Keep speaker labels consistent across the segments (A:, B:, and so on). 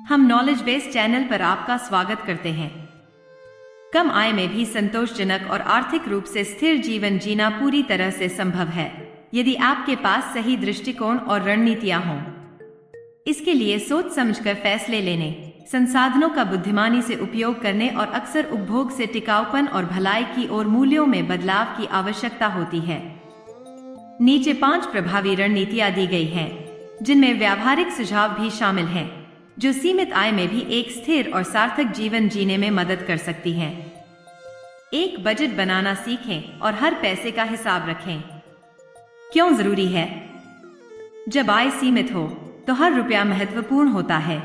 A: हम knowledge based channel पर आपका स्वागत करते हैं। कम आय में भी संतोषजनक और आर्थिक रूप से स्थिर जीवन जीना पूरी तरह से संभव है, यदि आपके पास सही दृष्टिकोण और रणनीतियां हों। इसके लिए सोच समझकर फैसले लेने, संसाधनों का बुद्धिमानी से उपयोग करने और अक्सर उपभोग से टिकाऊपन और भलाई की ओर मूल्यों में बदलाव की आवश्यकता होती है। नीचे 5 प्रभावी रणनीतियां दी गई हैं, जिनमें व्यावहारिक सुझाव भी शामिल हैं, जो सीमित आय में भी एक स्थिर और सार्थक जीवन जीने में मदद कर सकती हैं। 1. बजट बनाना सीखें और हर पैसे का हिसाब रखें। क्यों जरूरी है? जब आय सीमित हो तो हर रुपया महत्वपूर्ण होता है।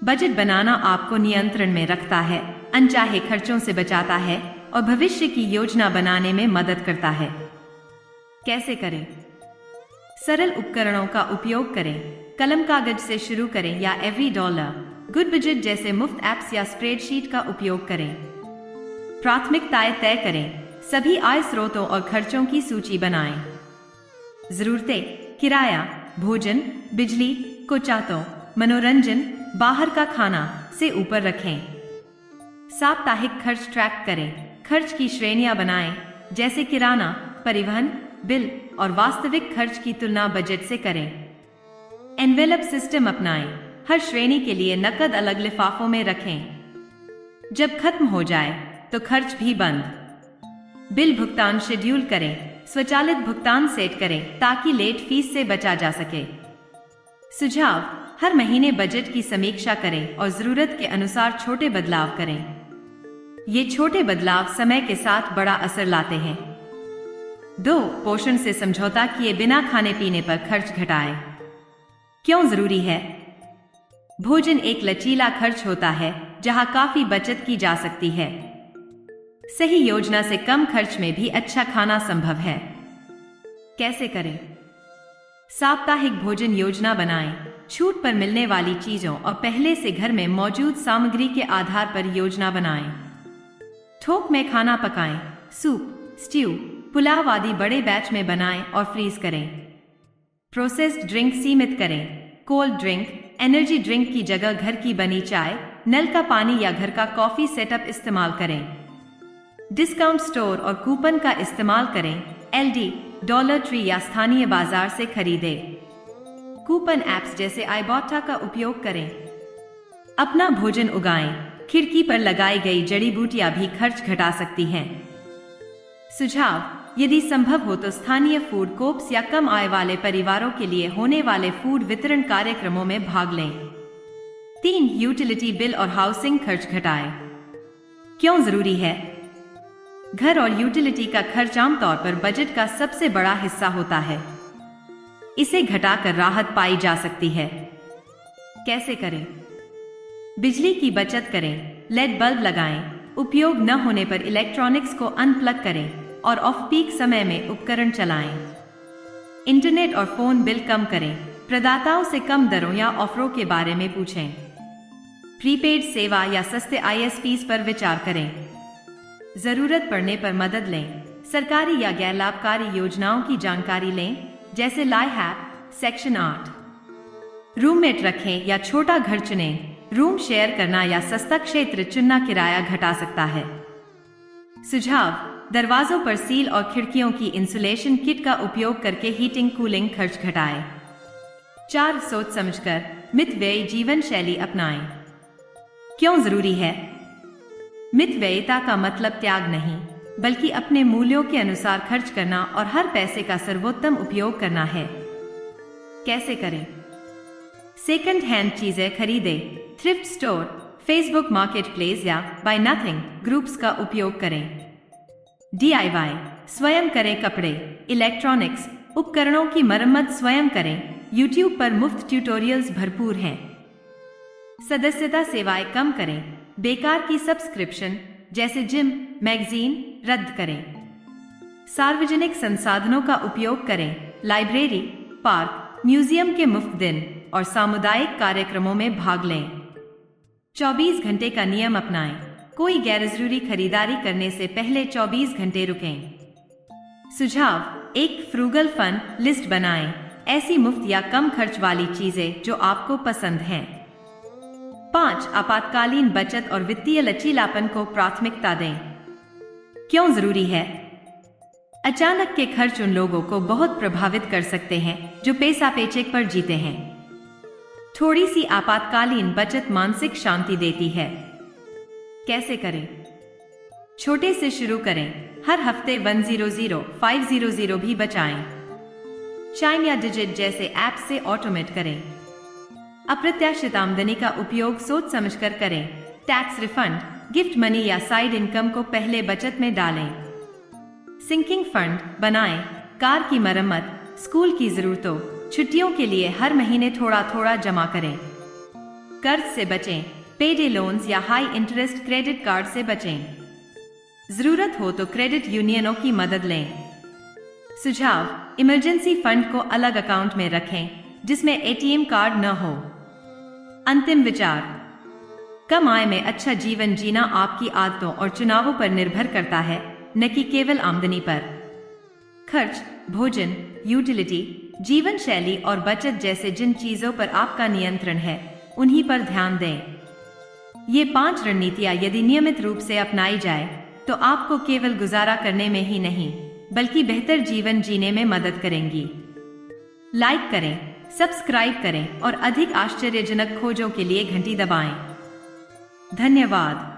A: बजट बनाना आपको नियंत्रण में रखता है, अनचाहे खर्चों से बचाता है और भविष्य की योजना बनाने में मदद करता है। कैसे करें? सरल उपकरणों का उपयोग करें। कलम कागज से शुरू करें या एवरी डॉलर, गुड बजट जैसे मुफ्त ऐप्स या स्प्रेडशीट का उपयोग करें। प्राथमिकताएं तय करें। सभी आय स्रोतों और खर्चों की सूची बनाएं। जरूरतें, किराया, भोजन, बिजली, कोचातों, मनोरंजन, बाहर का खाना से ऊपर रखें। साप्ताहिक खर्च ट्रैक करें। खर्च की श्रेणियां बनाएं, जैसे किराना, परिवहन, बिल और वास्तविक खर्च की तुलना बजट से करें। एनवेलप सिस्टम अपनाएं। हर श्रेणी के लिए नकद अलग लिफाफों में रखें। जब खत्म हो जाए तो खर्च भी बंद। बिल भुगतान शेड्यूल करें। स्वचालित भुगतान सेट करें ताकि लेट फीस से बचा जा सके। सुझाव: हर महीने बजट की समीक्षा करें और जरूरत के अनुसार छोटे बदलाव करें। ये छोटे बदलाव समय के साथ बड़ा असर लाते हैं। 2. पोषण से समझौता किए बिना खाने पीने पर खर्च घटाएं। क्यों जरूरी है? भोजन एक लचीला खर्च होता है, जहां काफी बचत की जा सकती है। सही योजना से कम खर्च में भी अच्छा खाना संभव है। कैसे करें? साप्ताहिक भोजन योजना बनाएं। छूट पर मिलने वाली चीजों और पहले से घर में मौजूद सामग्री के आधार पर योजना बनाएं। थोक में खाना पकाएं। सूप, स्ट्यू, पुलाव आदि बड़े बैच में बनाएं और फ्रीज करें। प्रोसेस्ड ड्रिंक सीमित करें। कोल्ड ड्रिंक, एनर्जी ड्रिंक की जगह घर की बनी चाय, नल का पानी या घर का कॉफी सेटअप इस्तेमाल करें। डिस्काउंट स्टोर और कूपन का इस्तेमाल करें। एलडी, डॉलर ट्री या स्थानीय बाजार से खरीदें। कूपन ऐप्स जैसे आइबॉटा का उपयोग करें। अपना भोजन उगाएं। खिड़की पर लगाई गई जड़ी बूटियां भी खर्च घटा सकती हैं। सुझाव: यदि संभव हो तो स्थानीय फूड कोर्प्स या कम आय वाले परिवारों के लिए होने वाले फूड वितरण कार्यक्रमों में भाग लें। 3. यूटिलिटी बिल और हाउसिंग खर्च घटाएं। क्यों जरूरी है? घर और यूटिलिटी का खर्च आमतौर पर बजट का सबसे बड़ा हिस्सा होता है। इसे घटाकर राहत पाई जा सकती है। कैसे करें? बिजली की बचत करें। लेड बल्ब लगाएं। उपयोग न होने पर इलेक्ट्रॉनिक्स को अनप्लग करें और ऑफ पीक समय में उपकरण चलाएं। इंटरनेट और फोन बिल कम करें। प्रदाताओं से कम दरों या ऑफरों के बारे में पूछें। प्रीपेड सेवा या सस्ते ISPs पर विचार करें। जरूरत पड़ने पर मदद लें। सरकारी या गैर लाभकारी योजनाओं की जानकारी लें, जैसे लाइहैप, सेक्शन 8। रूममेट रखें या छोटा घर चुनें। रूम शेयर करना या सस्ता क्षेत्र चुनना किराया घटा सकता है। सुझाव: दरवाजों पर सील और खिड़कियों की इंसुलेशन किट का उपयोग करके हीटिंग कूलिंग खर्च घटाएं। 4. सोच समझकर मितव्ययी जीवन शैली अपनाएं। क्यों जरूरी है? मितव्ययिता का मतलब त्याग नहीं, बल्कि अपने मूल्यों के अनुसार खर्च करना और हर पैसे का सर्वोत्तम उपयोग करना है। कैसे करें? सेकंड हैंड चीजें खरीदें। थ्रिफ्ट स्टोर, फेसबुक मार्केटप्लेस या बाय नथिंग ग्रुप्स का उपयोग करें। DIY, स्वयं करें। कपड़े, इलेक्ट्रॉनिक्स उपकरणों की मरम्मत स्वयं करें। YouTube पर मुफ्त ट्यूटोरियल्स भरपूर हैं। सदस्यता सेवाएं कम करें। बेकार की सब्सक्रिप्शन जैसे जिम, मैगजीन रद्द करें। सार्वजनिक संसाधनों का उपयोग करें। लाइब्रेरी, पार्क, म्यूजियम के मुफ्त दिन और सामुदायिक कार्यक्रमों में भाग लें। 24 घंटे का नियम अपनाएं। कोई गैरजरूरी खरीदारी करने से पहले 24 घंटे रुकें। सुझाव: एक फ्रूगल फंड लिस्ट बनाएं। ऐसी मुफ्त या कम खर्च वाली चीजें जो आपको पसंद हैं। 5. आपातकालीन बचत और वित्तीय लचीलापन को प्राथमिकता दें। क्यों जरूरी है? अचानक के खर्च उन लोगों को बहुत प्रभावित कर सकते हैं जो पैसा पेचेक पर जीते हैं। थोड़ी सी आपातकालीन बचत मानसिक शांति देती है। कैसे करें? छोटे से शुरू करें। हर हफ्ते 100, 500 भी बचाएं। चाइम या डिजिट जैसे ऐप से ऑटोमेट करें। अप्रत्याशित आमदनी का उपयोग सोच समझकर करें। टैक्स रिफंड, गिफ्ट मनी या साइड इनकम को पहले बचत में डालें। सिंकिंग फंड बनाएं। कार की मरम्मत, स्कूल की जरूरतों, छुट्टियों के लिए हर महीने थोड़ा थोड़ा जमा करें। कर्ज से बचें। पेडे लोन्स या हाई इंटरेस्ट क्रेडिट कार्ड से बचें। जरूरत हो तो क्रेडिट यूनियनों की मदद लें। सुझाव: इमरजेंसी फंड को अलग अकाउंट में रखें जिसमें एटीएम कार्ड न हो। अंतिम विचार: कम आय में अच्छा जीवन जीना आपकी आदतों और चुनावों पर निर्भर करता है, न कि केवल आमदनी पर। खर्च, भोजन, यूटिलिटी, जीवन शैली और बचत जैसे जिन चीजों पर आपका नियंत्रण है, उन्हीं पर ध्यान दें। ये 5 रणनीतियां यदि नियमित रूप से अपनाई जाए तो आपको केवल गुजारा करने में ही नहीं बल्कि बेहतर जीवन जीने में मदद करेंगी। लाइक करें, सब्सक्राइब करें और अधिक आश्चर्यजनक खोजों के लिए घंटी दबाएं। धन्यवाद।